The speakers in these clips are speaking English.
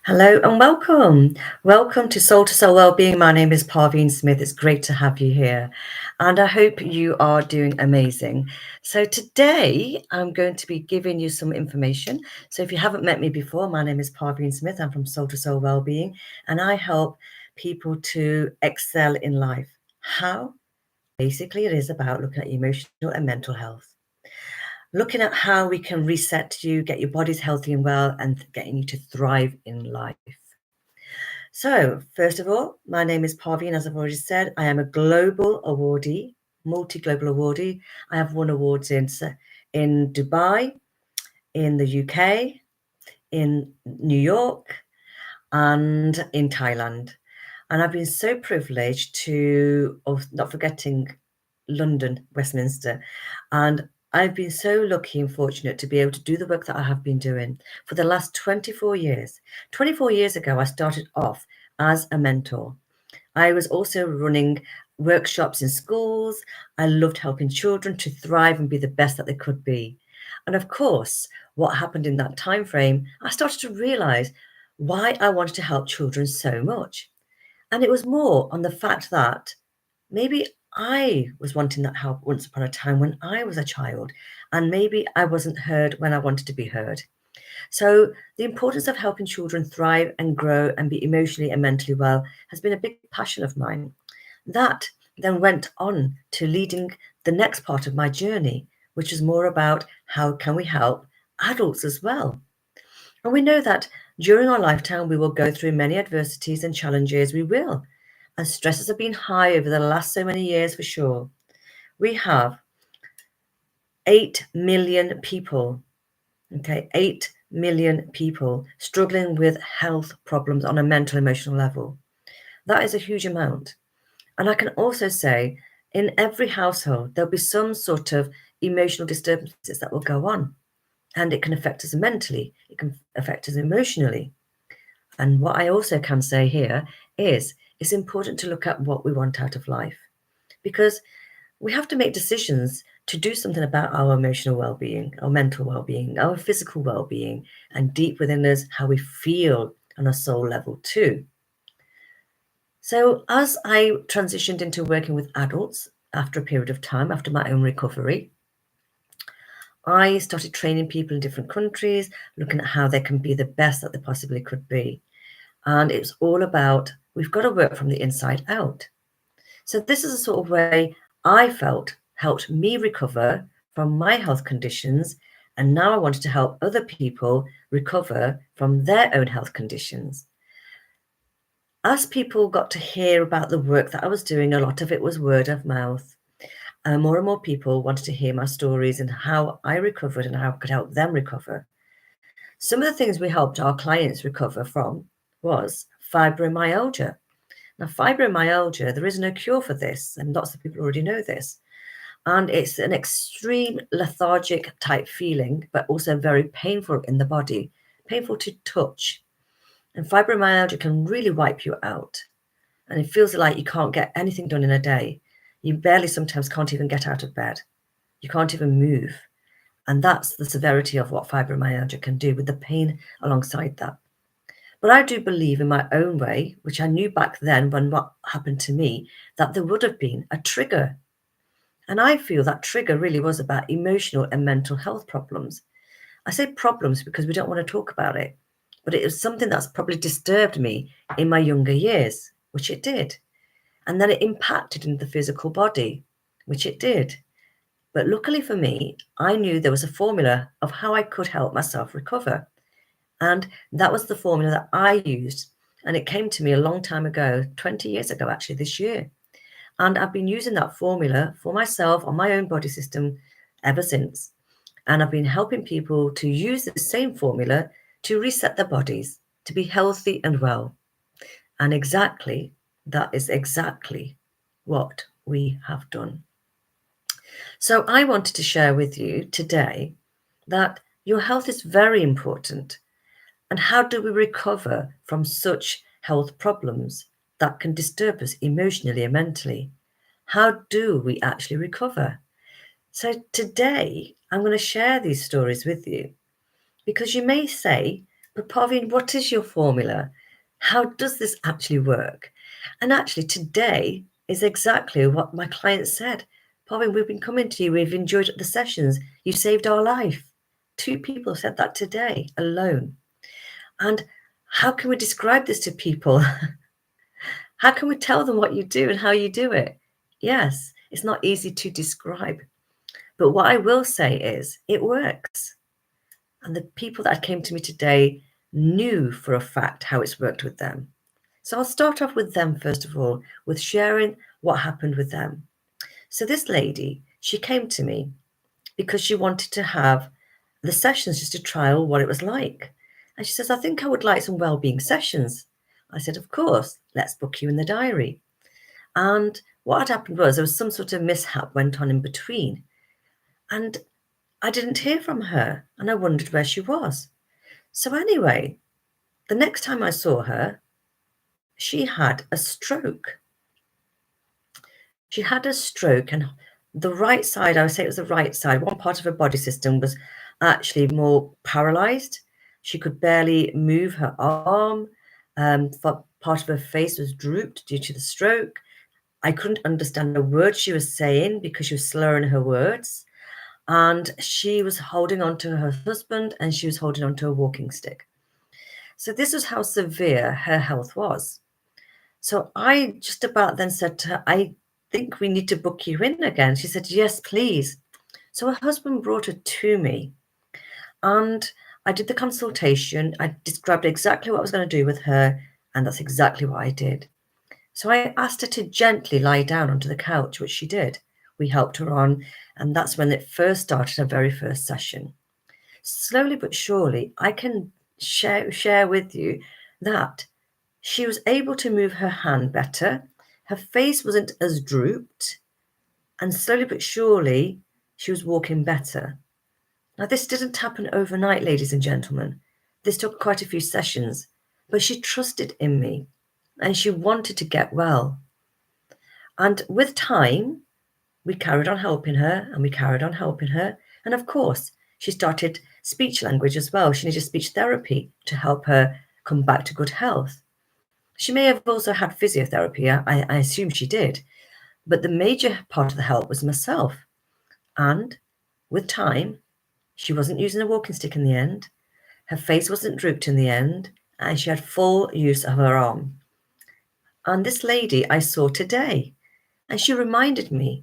Hello and welcome. Welcome to Soul to Soul Wellbeing. My name is Parveen Smith. It's great to have you here. And I hope you are doing amazing. So today I'm going to be giving you some information. So if you haven't met me before, my name is Parveen Smith. I'm from Soul to Soul Wellbeing and I help people to excel in life. How? Basically, it is about looking at emotional and mental health, looking at how we can reset you, get your bodies healthy and well, and getting you to thrive in life. So, first of all, my name is Parveen, as I've already said. I am a global awardee, multi-global awardee. I have won awards in Dubai, in the UK, in New York, and in Thailand. And I've been so privileged to, not forgetting London, Westminster. And I've been so lucky and fortunate to be able to do the work that I have been doing for the last 24 years. 24 years ago, I started off as a mentor. I was also running workshops in schools. I loved helping children to thrive and be the best that they could be. And of course, what happened in that time frame, I started to realize why I wanted to help children so much. And it was more on the fact that maybe I was wanting that help once upon a time when I was a child, and maybe I wasn't heard when I wanted to be heard. So, the importance of helping children thrive and grow and be emotionally and mentally well has been a big passion of mine. That then went on to leading the next part of my journey, which is more about how can we help adults as well. And we know that during our lifetime, we will go through many adversities and challenges. We will. And stresses have been high over the last so many years for sure. We have 8 million people, okay, 8 million people struggling with health problems on a mental, emotional level. That is a huge amount. And I can also say in every household, there'll be some sort of emotional disturbances that will go on. And it can affect us mentally, it can affect us emotionally. And what I also can say here is it's important to look at what we want out of life because we have to make decisions to do something about our emotional well-being, our mental well-being, our physical well-being, and deep within us, how we feel on a soul level too. So as I transitioned into working with adults after a period of time, after my own recovery, I started training people in different countries, looking at how they can be the best that they possibly could be. And it's all about, we've got to work from the inside out. So this is a sort of way I felt helped me recover from my health conditions. And now I wanted to help other people recover from their own health conditions. As people got to hear about the work that I was doing, a lot of it was word of mouth. More and more people wanted to hear my stories and how I recovered and how I could help them recover. Some of the things we helped our clients recover from was fibromyalgia. Now, fibromyalgia, there is no cure for this, and lots of people already know this. And it's an extreme lethargic type feeling, but also very painful in the body, painful to touch. And fibromyalgia can really wipe you out. And it feels like you can't get anything done in a day. You barely sometimes can't even get out of bed. You can't even move. And that's the severity of what fibromyalgia can do with the pain alongside that. But I do believe in my own way, which I knew back then when what happened to me, that there would have been a trigger. And I feel that trigger really was about emotional and mental health problems. I say problems because we don't want to talk about it, but it was something that's probably disturbed me in my younger years, which it did. And then it impacted in the physical body, which it did. But luckily for me, I knew there was a formula of how I could help myself recover. And that was the formula that I used. And it came to me a long time ago, 20 years ago, actually, this year. And I've been using that formula for myself on my own body system ever since. And I've been helping people to use the same formula to reset their bodies, to be healthy and well. And that is exactly what we have done. So I wanted to share with you today that your health is very important. And how do we recover from such health problems that can disturb us emotionally and mentally? How do we actually recover? So today, I'm going to share these stories with you because you may say, But Parveen, what is your formula? How does this actually work? And actually, today is exactly what my client said. Parveen, we've been coming to you, we've enjoyed the sessions, you saved our life. 2 people said that today alone. And how can we describe this to people? How can we tell them what you do and how you do it? Yes, it's not easy to describe. But what I will say is it works. And the people that came to me today knew for a fact how it's worked with them. So I'll start off with them first of all, with sharing what happened with them. So this lady, she came to me because she wanted to have the sessions just to trial what it was like. And she says, I think I would like some wellbeing sessions. I said, of course, let's book you in the diary. And what had happened was there was some sort of mishap went on in between. And I didn't hear from her and I wondered where she was. So anyway, the next time I saw her, she had a stroke. She had a stroke, and the right side, I would say it was the right side, one part of her body system was actually more paralyzed. She could barely move her arm. Part of her face was drooped due to the stroke. I couldn't understand a word she was saying because she was slurring her words. And she was holding on to her husband and she was holding on to a walking stick. So this was how severe her health was. So I just about then said to her, I think we need to book you in again. She said, yes, please. So her husband brought her to me and I did the consultation. I described exactly what I was going to do with her, and that's exactly what I did. So I asked her to gently lie down onto the couch, which she did. We helped her on, and that's when it first started, her very first session. Slowly but surely, I can share with you that she was able to move her hand better. Her face wasn't as drooped. And slowly but surely, she was walking better. Now, this didn't happen overnight, ladies and gentlemen. This took quite a few sessions. But she trusted in me. And she wanted to get well. And with time, we carried on helping her. And we carried on helping her. And of course, she started speech language as well. She needed speech therapy to help her come back to good health. She may have also had physiotherapy. I assume she did. But the major part of the help was myself. And with time, she wasn't using a walking stick in the end. Her face wasn't drooped in the end. And she had full use of her arm. And this lady I saw today. And she reminded me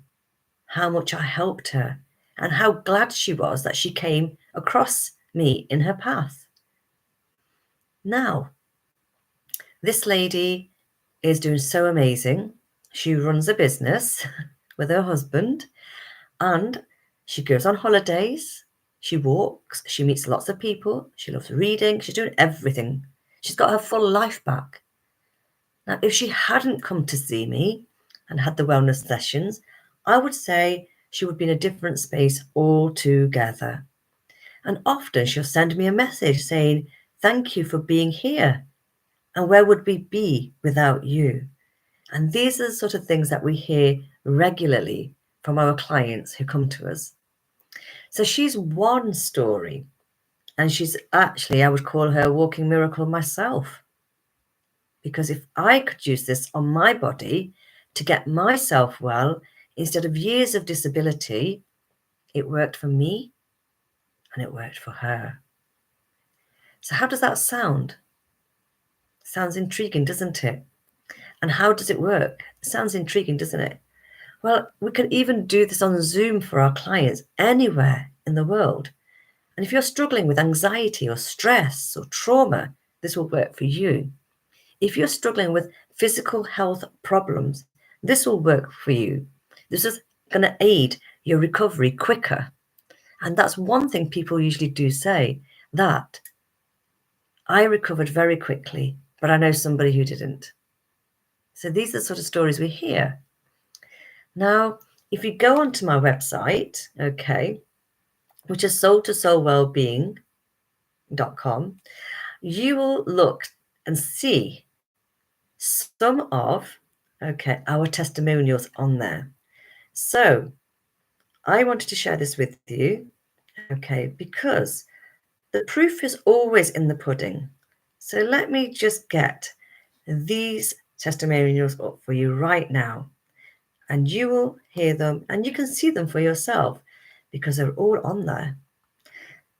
how much I helped her and how glad she was that she came across me in her path. Now, this lady is doing so amazing. She runs a business with her husband and she goes on holidays. She walks. She meets lots of people. She loves reading. She's doing everything. She's got her full life back. Now, if she hadn't come to see me and had the wellness sessions, I would say she would be in a different space altogether. And often she'll send me a message saying, thank you for being here. And where would we be without you? And these are the sort of things that we hear regularly from our clients who come to us. So she's one story. And she's actually, I would call her a walking miracle myself. Because if I could use this on my body to get myself well, instead of years of disability, it worked for me and it worked for her. So how does that sound? Sounds intriguing, doesn't it? And how does it work? Sounds intriguing, doesn't it? Well, we can even do this on Zoom for our clients anywhere in the world. And if you're struggling with anxiety or stress or trauma, this will work for you. If you're struggling with physical health problems, this will work for you. This is going to aid your recovery quicker. And that's one thing people usually do say, that I recovered very quickly, but I know somebody who didn't. So these are the sort of stories we hear. Now, if you go onto my website, okay, which is soul2soulwellbeing.com, you will look and see some of, our testimonials on there. So I wanted to share this with you, because The proof is always in the pudding. So let me just get these testimonials up for you right now, and you will hear them and you can see them for yourself because they're all on there.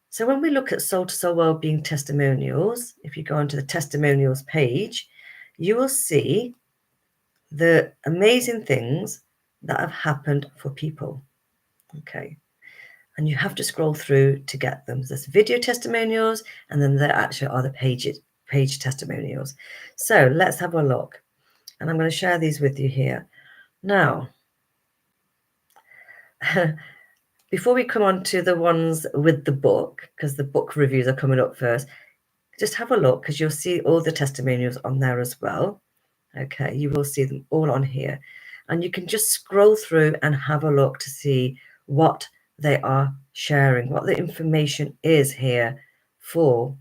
So when we look at Soul to Soul Wellbeing testimonials, if you go onto the testimonials page, you will see the amazing things that have happened for people. Okay. And you have to scroll through to get them. There's video testimonials, and then there actually are the page testimonials. So let's have a look. And I'm going to share these with you here. Now, before we come on to the ones with the book, because the book reviews are coming up first, just have a look because you'll see all the testimonials on there as well. Okay, you will see them all on here. And you can just scroll through and have a look to see what they are sharing, what the information is here for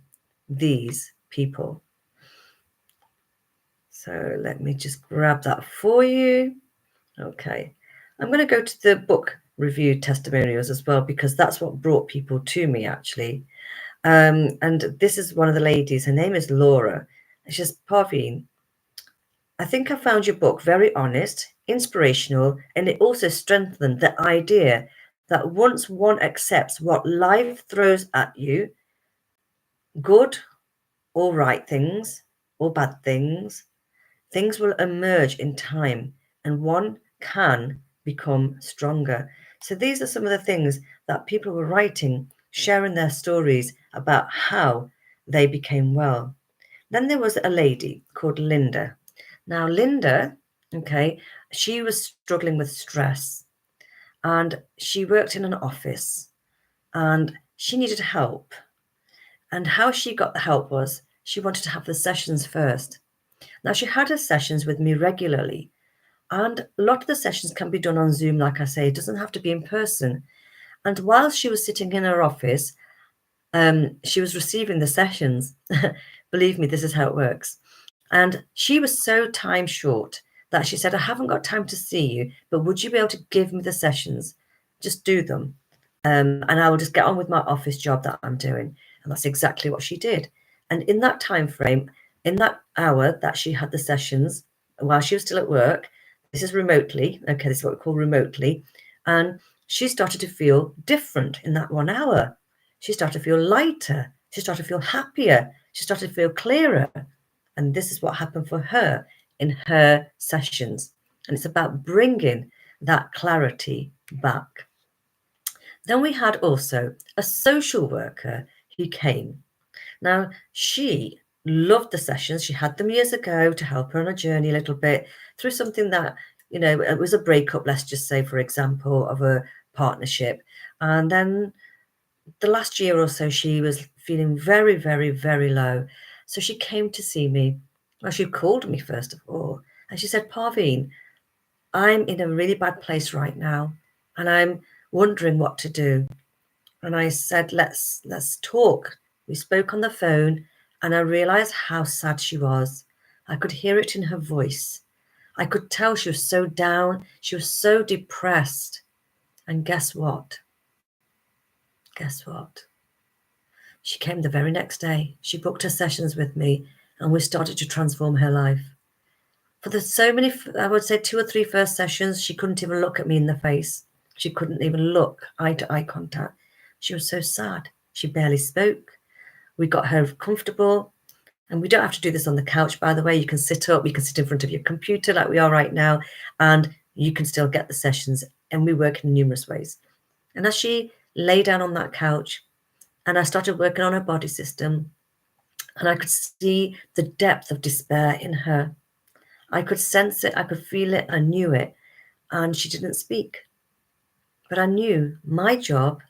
these people. So let me just grab that for you. Okay, I'm going to go to the book review testimonials as well, because that's what brought people to me actually. And this is one of the ladies, her name is Laura. She says, Parveen, I think I found your book very honest, inspirational, and it also strengthened the idea that once one accepts what life throws at you, good or right things or bad things, things will emerge in time and one can become stronger. So these are some of the things that people were writing, sharing their stories about how they became well. Then there was a lady called Linda. Now, Linda, okay, she was struggling with stress and she worked in an office and she needed help. And how she got the help was she wanted to have the sessions first. Now, she had her sessions with me regularly, and a lot of the sessions can be done on Zoom, like I say, it doesn't have to be in person. And while she was sitting in her office, she was receiving the sessions. Believe me, this is how it works. And she was so time short that she said, I haven't got time to see you, but would you be able to give me the sessions? Just do them. And I will just get on with my office job that I'm doing. And that's exactly what she did. And in that time frame, in that hour that she had the sessions, while she was still at work, this is remotely, okay, this is what we call remotely, and she started to feel different in that 1 hour. She started to feel lighter. She started to feel happier. She started to feel clearer. And this is what happened for her in her sessions. And it's about bringing that clarity back. Then we had also a social worker who came. Now, she loved the sessions. She had them years ago to help her on a journey a little bit through something that, it was a breakup, let's just say, for example, of a partnership. And then the last year or so, she was feeling very, very, very low. So she came to see me. Well, she called me first of all, and she said, Parveen, I'm in a really bad place right now, and I'm wondering what to do. And I said, let's talk. We spoke on the phone, and I realized how sad she was. I could hear it in her voice. I could tell she was so down. She was so depressed. And guess what? Guess what? She came the very next day. She booked her sessions with me, and we started to transform her life. For the so many, I would say 2 or 3 first sessions, she couldn't even look at me in the face. She couldn't even look eye to eye contact. She was so sad. She barely spoke. We got her comfortable. And we don't have to do this on the couch, by the way. You can sit up, you can sit in front of your computer like we are right now, and you can still get the sessions. And we work in numerous ways. And as she lay down on that couch, and I started working on her body system, and I could see the depth of despair in her. I could sense it, I could feel it, I knew it, and she didn't speak. But I knew my job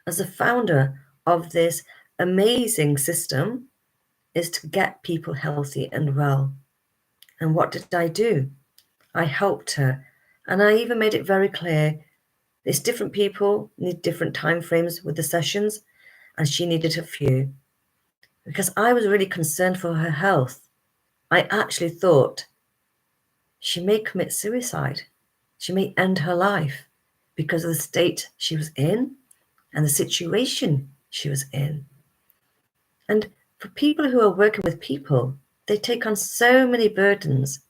as a founder of this amazing system is to get people healthy and well. And what did I do? I helped her. And I even made it very clear, it's different people need different time frames with the sessions, and she needed a few. Because I was really concerned for her health. I actually thought she may commit suicide. She may end her life because of the state she was in and the situation she was in. And for people who are working with people, they take on so many burdens.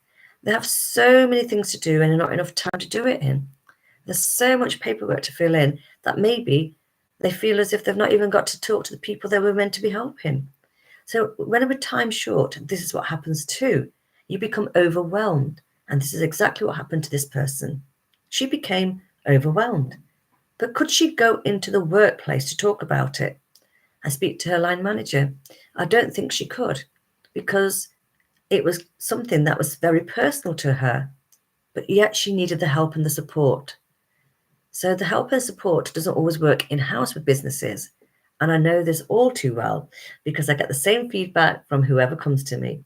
They have so many things to do and not enough time to do it in. There's so much paperwork to fill in that maybe they feel as if they've not even got to talk to the people they were meant to be helping. So when we're time short, this is what happens too. You become overwhelmed. And this is exactly what happened to this person. She became overwhelmed. But could she go into the workplace to talk about it and speak to her line manager? I don't think she could, because it was something that was very personal to her, but yet she needed the help and the support. So the help and support doesn't always work in-house with businesses. And I know this all too well because I get the same feedback from whoever comes to me.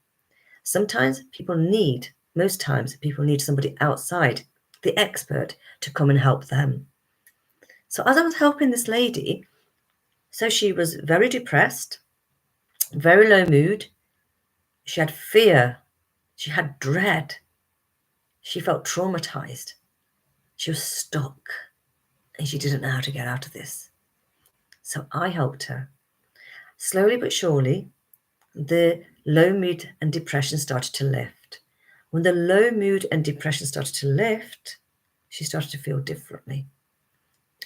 Most times people need somebody outside, the expert, to come and help them. So as I was helping this lady, so she was very depressed, very low mood. She had fear. She had dread. She felt traumatized. She was stuck and she didn't know how to get out of this. So I helped her. Slowly but surely, the low mood and depression started to lift. When the low mood and depression started to lift, she started to feel differently.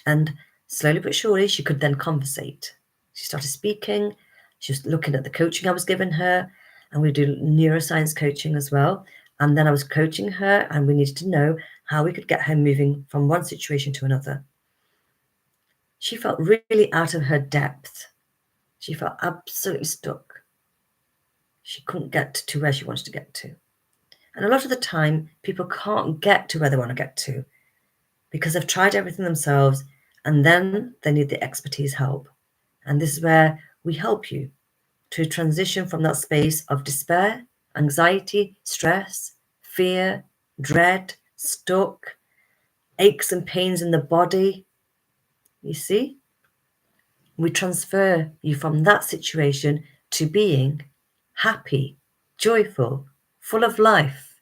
And slowly but surely, she could then conversate. She started speaking. She was looking at the coaching I was giving her, and we do neuroscience coaching as well. And then I was coaching her, and we needed to know how we could get her moving from one situation to another. She felt really out of her depth. She felt absolutely stuck. She couldn't get to where she wanted to get to. And a lot of the time, people can't get to where they want to get to because they've tried everything themselves, and then they need the expertise help. And this is where we help you to transition from that space of despair, anxiety, stress, fear, dread, stuck, aches and pains in the body. You see? We transfer you from that situation to being happy, joyful, full of life,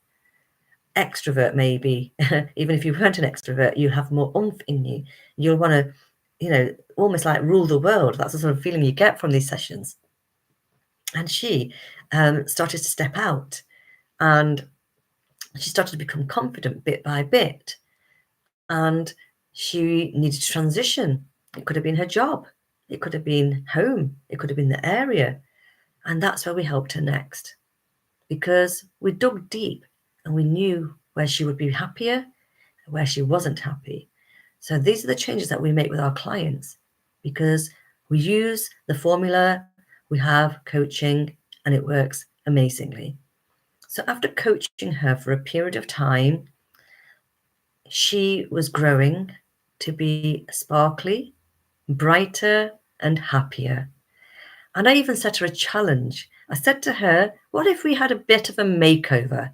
extrovert maybe. Even if you weren't an extrovert, you have more oomph in you. You'll want to, almost like rule the world. That's the sort of feeling you get from these sessions. And she started to step out, and she started to become confident bit by bit. And she needed to transition. It could have been her job. It could have been home. It could have been the area. And that's where we helped her next, because we dug deep and we knew where she would be happier and where she wasn't happy. So these are the changes that we make with our clients, because we use the formula, we have coaching, and it works amazingly. So after coaching her for a period of time, she was growing to be sparkly, brighter, and happier. And I even set her a challenge. I said to her, what if we had a bit of a makeover?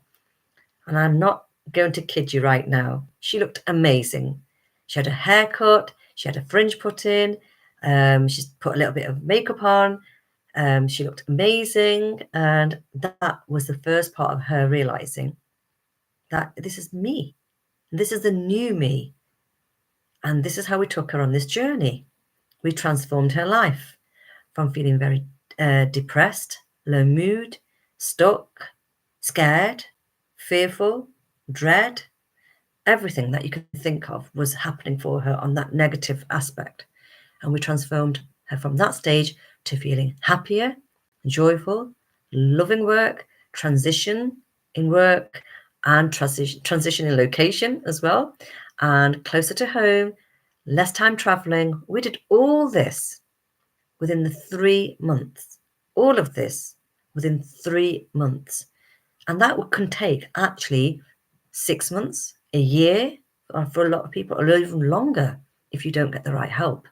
And I'm not going to kid you right now. She looked amazing. She had a haircut. She had a fringe put in. She's put a little bit of makeup on. She looked amazing. And that was the first part of her realizing that this is me. This is the new me. And this is how we took her on this journey. We transformed her life from feeling very depressed, low mood, stuck, scared, fearful, dread. Everything that you can think of was happening for her on that negative aspect. And we transformed her from that stage to feeling happier, joyful, loving work, transition in work, and transition in location as well, and closer to home, less time traveling. We did all this within the 3 months. All of this within 3 months. And that can take actually 6 months, a year, for a lot of people, or even longer if you don't get the right help.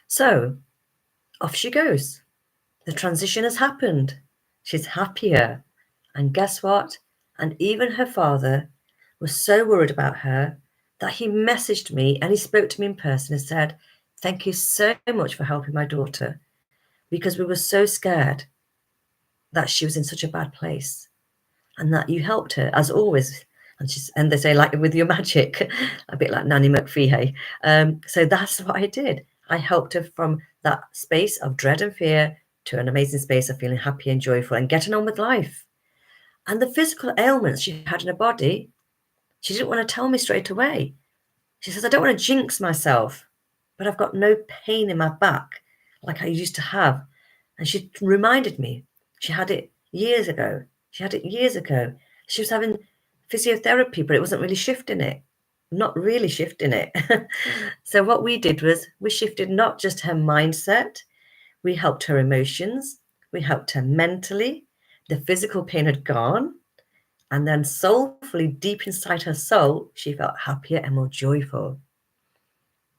So off she goes. The transition has happened. She's happier. And guess what? And even her father was so worried about her that he messaged me and he spoke to me in person and said, thank you so much for helping my daughter, because we were so scared that she was in such a bad place and that you helped her, as always. And they say, like with your magic, a bit like Nanny McPhee. So that's what I did. I helped her from that space of dread and fear to an amazing space of feeling happy and joyful and getting on with life. And the physical ailments she had in her body, she didn't want to tell me straight away. She says, I don't want to jinx myself, but I've got no pain in my back like I used to have. And she reminded me, she had it years ago. She had it years ago. She was having physiotherapy, but it wasn't really shifting it. Not really shifting it. So what we did was we shifted not just her mindset, we helped her emotions, we helped her mentally. The physical pain had gone. And then soulfully, deep inside her soul, she felt happier and more joyful.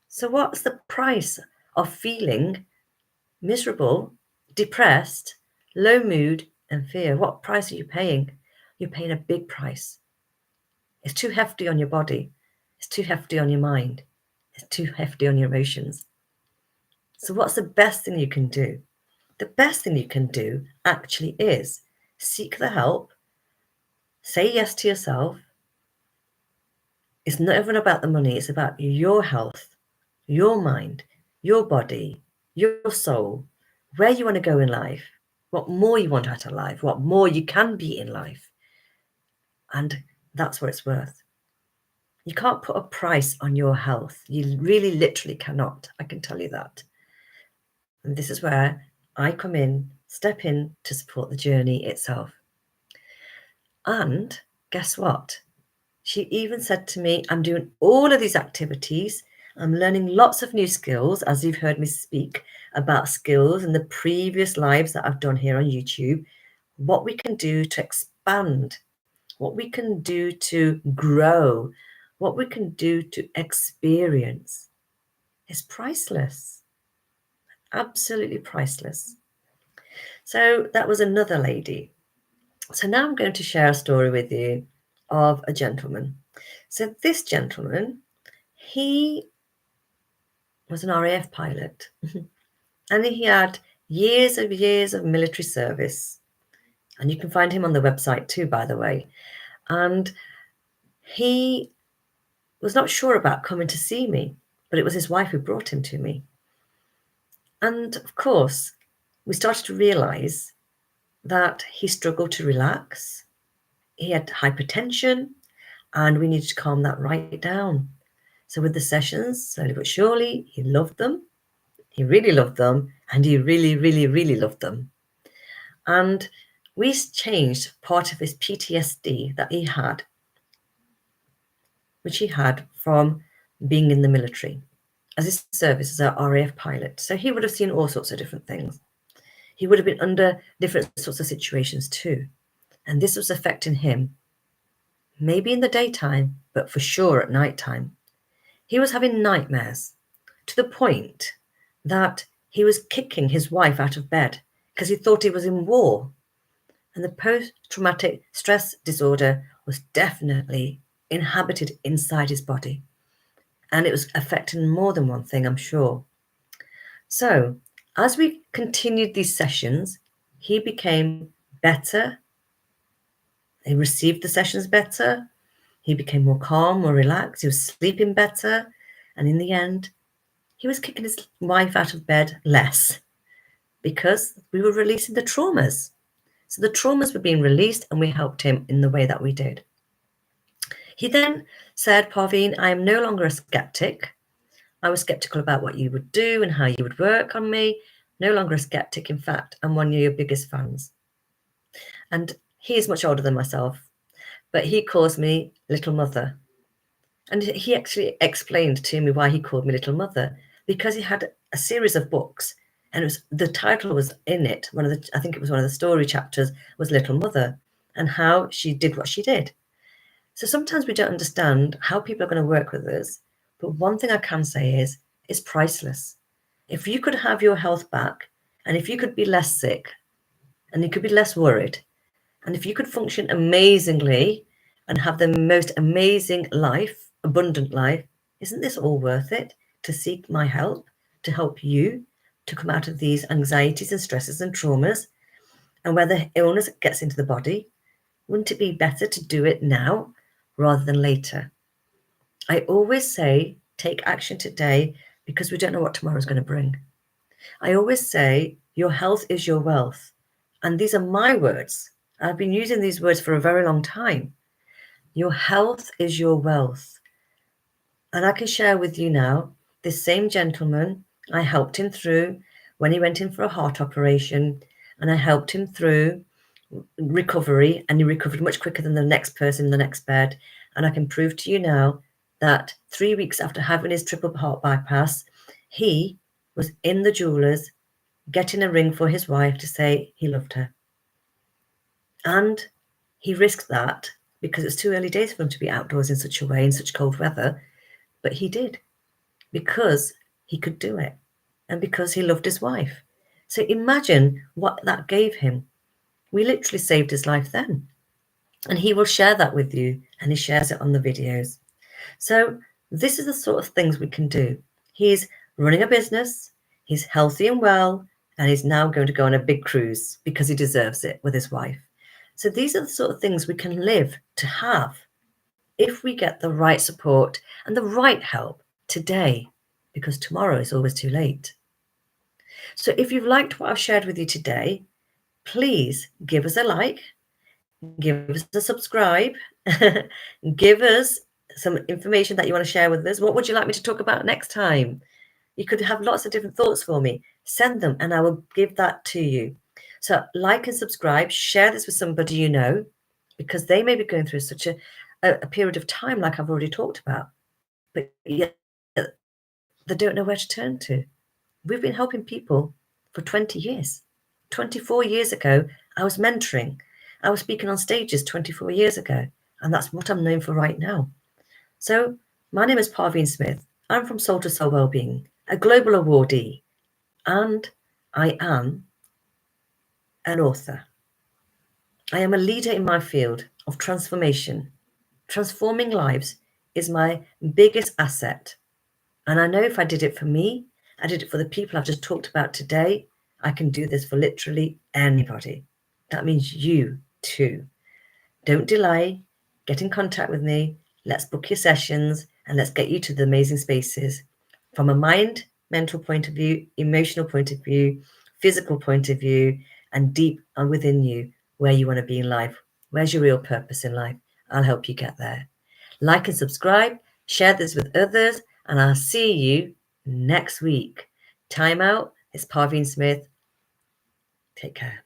So what's the price of feeling miserable, depressed, low mood, and fear? What price are you paying? You're paying a big price. It's too hefty on your body. It's too hefty on your mind. It's too hefty on your emotions. So what's the best thing you can do? The best thing you can do actually is seek the help, say yes to yourself. It's not even about the money. It's about your health, your mind, your body, your soul, where you want to go in life, what more you want out of life, what more you can be in life. And that's what it's worth. You can't put a price on your health. You really literally cannot. I can tell you that. And this is where I come in, step in to support the journey itself. And guess what? She even said to me, I'm doing all of these activities. I'm learning lots of new skills, as you've heard me speak about skills in the previous lives that I've done here on YouTube, what we can do to expand, what we can do to grow, what we can do to experience is priceless, absolutely priceless. So that was another lady. So now I'm going to share a story with you of a gentleman. So this gentleman, he was an RAF pilot and he had years of military service. And you can find him on the website too, by the way. And he was not sure about coming to see me, but it was his wife who brought him to me. And of course, we started to realize that he struggled to relax. He had hypertension and we needed to calm that right down. So with the sessions, slowly but surely, he loved them. He really loved them, and he really, really, really loved them. And we changed part of his PTSD that he had, which he had from being in the military as his service as a RAF pilot. So he would have seen all sorts of different things. He would have been under different sorts of situations too. And this was affecting him, maybe in the daytime, but for sure at nighttime. He was having nightmares to the point that he was kicking his wife out of bed because he thought he was in war. And the post-traumatic stress disorder was definitely inhabited inside his body. And it was affecting more than one thing, I'm sure. So as we continued these sessions, he became better. He received the sessions better. He became more calm, more relaxed. He was sleeping better. And in the end, he was kicking his wife out of bed less because we were releasing the traumas. So the traumas were being released and we helped him in the way that we did. He then said, Parveen, I am no longer a skeptic. I was skeptical about what you would do and how you would work on me. No longer a skeptic. In fact, I'm one of your biggest fans. And he is much older than myself, but he calls me Little Mother. And he actually explained to me why he called me Little Mother, because he had a series of books and it was, the title was in it. I think it was one of the story chapters was Little Mother and how she did what she did. So sometimes we don't understand how people are going to work with us. But one thing I can say is it's priceless. If you could have your health back and if you could be less sick and you could be less worried and if you could function amazingly and have the most amazing life, abundant life, isn't this all worth it to seek my help, to help you to come out of these anxieties and stresses and traumas? And where the illness gets into the body, wouldn't it be better to do it now rather than later? I always say, take action today because we don't know what tomorrow is going to bring. I always say your health is your wealth. And these are my words. I've been using these words for a very long time. Your health is your wealth. And I can share with you now, this same gentleman, I helped him through when he went in for a heart operation, and I helped him through recovery, and he recovered much quicker than the next person in the next bed. And I can prove to you now that 3 weeks after having his triple heart bypass, he was in the jewelers getting a ring for his wife to say he loved her. And he risked that because it's too early days for him to be outdoors in such a way, in such cold weather. But he did, because he could do it and because he loved his wife. So imagine what that gave him. We literally saved his life then. And he will share that with you, and he shares it on the videos. So this is the sort of things we can do. He's running a business, he's healthy and well, and he's now going to go on a big cruise because he deserves it with his wife. So these are the sort of things we can live to have if we get the right support and the right help today, because tomorrow is always too late. So if you've liked what I've shared with you today, please give us a like, give us a subscribe, give us some information that you want to share with us. What would you like me to talk about next time? You could have lots of different thoughts for me. Send them and I will give that to you. So like and subscribe, share this with somebody you know, because they may be going through such a period of time like I've already talked about, but yet they don't know where to turn to. We've been helping people for 20 years. 24 years ago, I was mentoring. I was speaking on stages 24 years ago, and that's what I'm known for right now. So my name is Parveen Smith. I'm from Soul to Soul Wellbeing, a global awardee, and I am an author. I am a leader in my field of transformation. Transforming lives is my biggest asset. And I know if I did it for me, I did it for the people I've just talked about today, I can do this for literally anybody. That means you too. Don't delay. Get in contact with me. Let's book your sessions and let's get you to the amazing spaces from a mind, mental point of view, emotional point of view, physical point of view, and deep and within you where you want to be in life. Where's your real purpose in life? I'll help you get there. Like and subscribe, share this with others, and I'll see you next week. Time out. It's Parveen Smith. Take care.